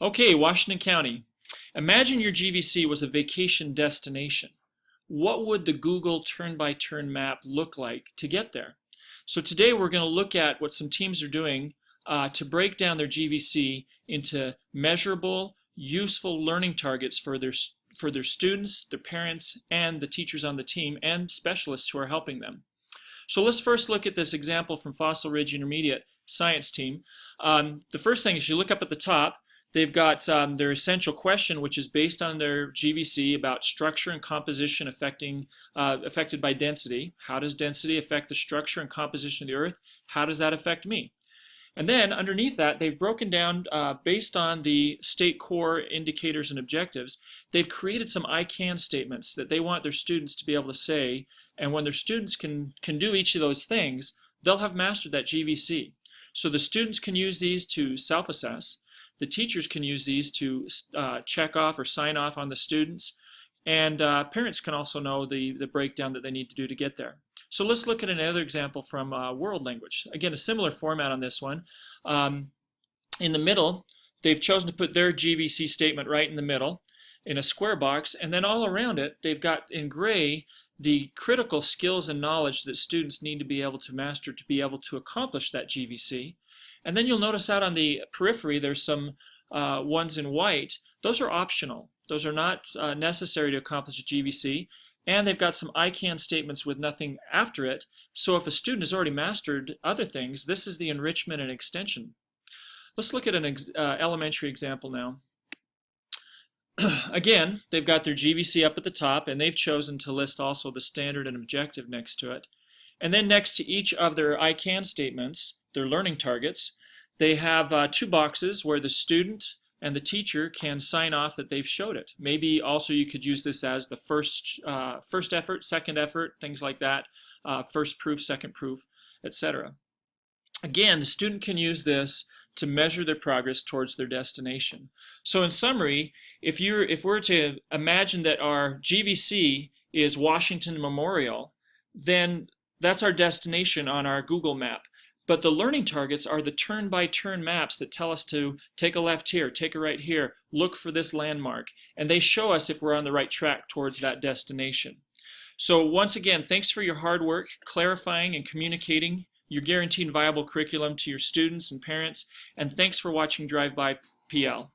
Okay, Washington County. Imagine your GVC was a vacation destination. What would the Google turn-by-turn map look like to get there? So today we're going to look at what some teams are doing to break down their GVC into measurable, useful learning targets for their students, their parents, and the teachers on the team, and specialists who are helping them. So let's first look at this example from Fossil Ridge Intermediate Science Team. The first thing is you look up at the top, they've got their essential question, which is based on their GVC about structure and composition affected by density. How does density affect the structure and composition of the Earth? How does that affect me? And then underneath that, they've broken down, based on the state core indicators and objectives, they've created some I can statements that they want their students to be able to say, and when their students can do each of those things, they'll have mastered that GVC. So the students can use these to self-assess, the teachers can use these to check off or sign off on the students, and parents can also know the breakdown that they need to do to get there. So let's look at another example from world language. Again, a similar format on this one. In the middle, they've chosen to put their GVC statement right in the middle in a square box, and then all around it, they've got in gray the critical skills and knowledge that students need to be able to master to be able to accomplish that GVC. And then you'll notice out on the periphery, there's some ones in white. Those are optional. Those are not necessary to accomplish a GVC. And they've got some I can statements with nothing after it. So if a student has already mastered other things, this is the enrichment and extension. Let's look at an elementary example now. Again, they've got their GVC up at the top, and they've chosen to list also the standard and objective next to it. And then next to each of their I can statements, their learning targets, they have two boxes where the student and the teacher can sign off that they've showed it. Maybe also you could use this as the first effort, second effort, things like that, first proof, second proof, etc. Again, the student can use this to measure their progress towards their destination. So in summary, if we're to imagine that our GVC is Washington Memorial, then that's our destination on our Google map. But the learning targets are the turn-by-turn maps that tell us to take a left here, take a right here, look for this landmark. And they show us if we're on the right track towards that destination. So once again, thanks for your hard work clarifying and communicating your guaranteed viable curriculum to your students and parents. And thanks for watching Drive By PL.